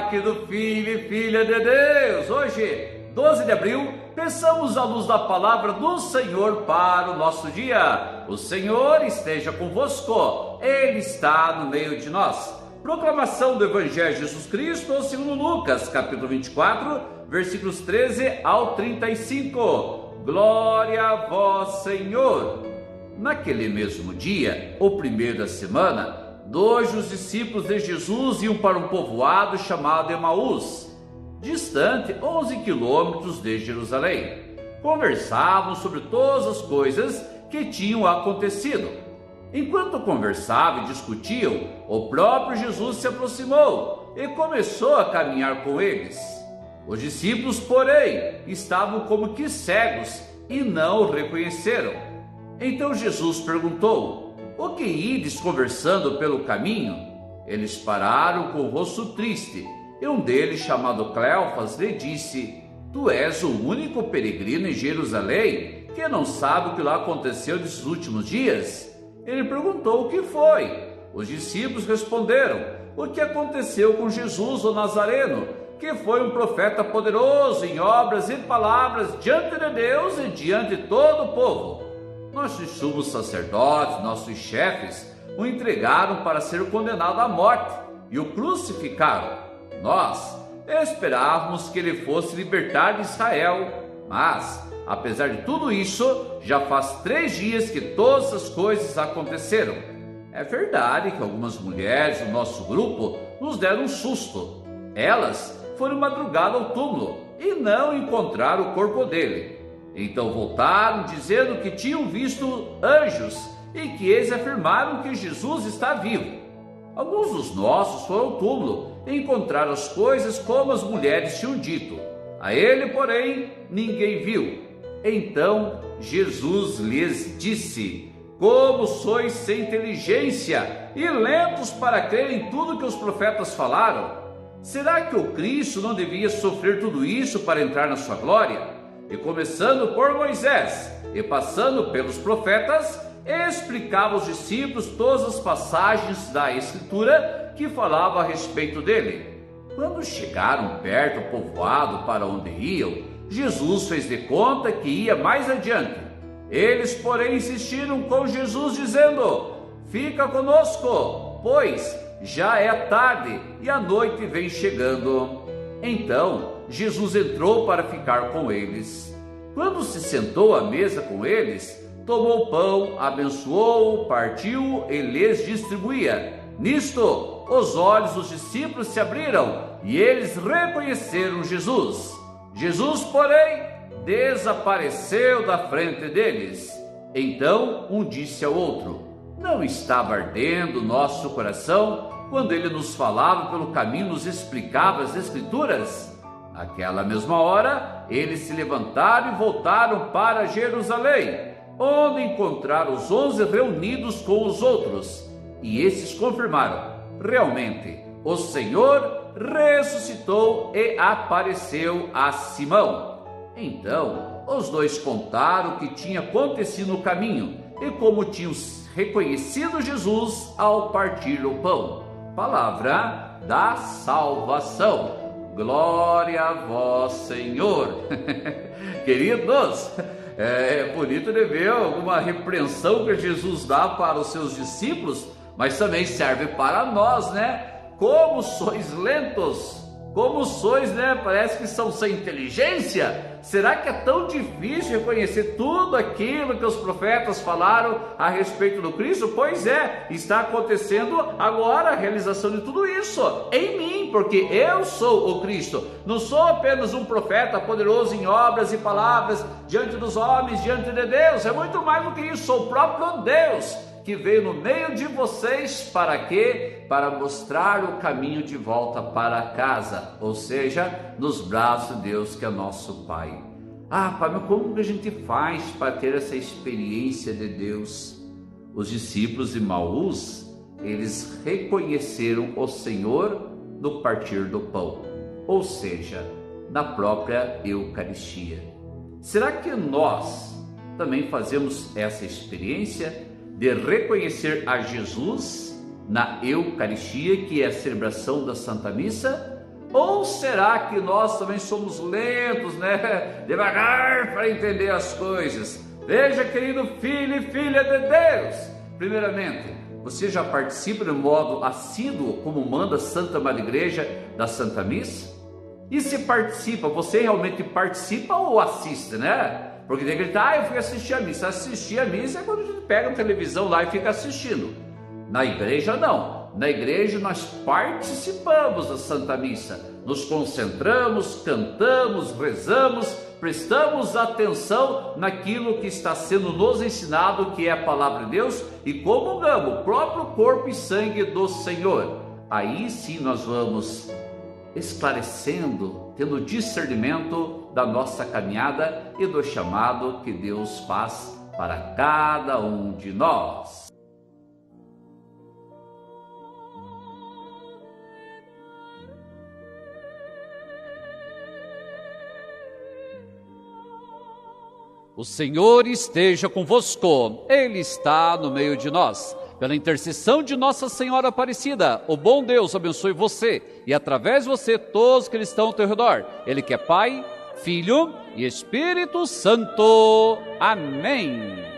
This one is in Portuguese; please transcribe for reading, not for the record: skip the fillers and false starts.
querido filho e filha de Deus. Hoje, 12 de abril, peçamos a luz da palavra do Senhor para o nosso dia. O Senhor esteja convosco, Ele está no meio de nós. Proclamação do Evangelho de Jesus Cristo segundo Lucas, capítulo 24, versículos 13 ao 35. Glória a vós, Senhor. Naquele mesmo dia, o primeiro da semana, dois dos discípulos de Jesus iam para um povoado chamado Emaús, distante 11 quilômetros de Jerusalém. Conversavam sobre todas as coisas que tinham acontecido. Enquanto conversavam e discutiam, o próprio Jesus se aproximou e começou a caminhar com eles. Os discípulos, porém, estavam como que cegos e não o reconheceram. Então Jesus perguntou: o que ides conversando pelo caminho? Eles pararam com o rosto triste, e um deles, chamado Cleofas, lhe disse: tu és o único peregrino em Jerusalém que não sabe o que lá aconteceu nesses últimos dias? Ele perguntou: o que foi? Os discípulos responderam: o que aconteceu com Jesus, o Nazareno, que foi um profeta poderoso em obras e palavras diante de Deus e diante de todo o povo. Nossos sumos sacerdotes, nossos chefes, o entregaram para ser condenado à morte e o crucificaram. Nós esperávamos que ele fosse libertar de Israel, mas, apesar de tudo isso, já faz 3 dias que todas as coisas aconteceram. É verdade que algumas mulheres do nosso grupo nos deram um susto. Elas foram madrugada ao túmulo e não encontraram o corpo dele. Então voltaram dizendo que tinham visto anjos e que eles afirmaram que Jesus está vivo. Alguns dos nossos foram ao túmulo e encontraram as coisas como as mulheres tinham dito. A ele, porém, ninguém viu. Então Jesus lhes disse: como sois sem inteligência e lentos para crer em tudo que os profetas falaram? Será que o Cristo não devia sofrer tudo isso para entrar na sua glória? E começando por Moisés e passando pelos profetas, explicava aos discípulos todas as passagens da Escritura que falavam a respeito dele. Quando chegaram perto do povoado para onde iam, Jesus fez de conta que ia mais adiante. Eles, porém, insistiram com Jesus, dizendo: fica conosco, pois já é tarde e a noite vem chegando. Então Jesus entrou para ficar com eles. Quando se sentou à mesa com eles, tomou o pão, abençoou-o, partiu e lhes distribuía. Nisto, os olhos dos discípulos se abriram e eles reconheceram Jesus. Jesus, porém, desapareceu da frente deles. Então um disse ao outro: não estava ardendo nosso coração quando ele nos falava pelo caminho, nos explicava as Escrituras? Naquela mesma hora, eles se levantaram e voltaram para Jerusalém, onde encontraram os 11 reunidos com os outros. E esses confirmaram: realmente, o Senhor ressuscitou e apareceu a Simão. Então, os dois contaram o que tinha acontecido no caminho e como tinham reconhecido Jesus ao partir o pão. Palavra da salvação. Glória a vós, Senhor. Queridos, é bonito de ver alguma repreensão que Jesus dá para os seus discípulos, mas também serve para nós, né? Como sois lentos, como sois, né? Parece que são sem inteligência. Será que é tão difícil reconhecer tudo aquilo que os profetas falaram a respeito do Cristo? Pois é, está acontecendo agora a realização de tudo isso em mim, porque eu sou o Cristo. Não sou apenas um profeta poderoso em obras e palavras diante dos homens, diante de Deus. É muito mais do que isso, sou o próprio Deus que veio no meio de vocês. Para quê? Para mostrar o caminho de volta para casa, ou seja, nos braços de Deus, que é nosso Pai. Pai, mas como que a gente faz para ter essa experiência de Deus? Os discípulos de Emaús, eles reconheceram o Senhor no partir do pão, ou seja, na própria Eucaristia. Será que nós também fazemos essa experiência de reconhecer a Jesus na Eucaristia, que é a celebração da Santa Missa? Ou será que nós também somos lentos, né? Devagar para entender as coisas? Veja, querido filho e filha de Deus, primeiramente, você já participa de modo assíduo, como manda a Santa Madre Igreja, da Santa Missa? E se participa, você realmente participa ou assiste, né? Porque tem que gritar, eu fui assistir a missa. Assistir a missa é quando a gente pega a televisão lá e fica assistindo. Na igreja não. Na igreja nós participamos da Santa Missa. Nos concentramos, cantamos, rezamos, prestamos atenção naquilo que está sendo nos ensinado, que é a palavra de Deus, e comungamos o próprio corpo e sangue do Senhor. Aí sim nós vamos esclarecendo, tendo discernimento da nossa caminhada e do chamado que Deus faz para cada um de nós. O Senhor esteja convosco, Ele está no meio de nós. Pela intercessão de Nossa Senhora Aparecida, o bom Deus abençoe você e através de você todos que estão ao teu redor. Ele que é Pai, Filho e Espírito Santo. Amém.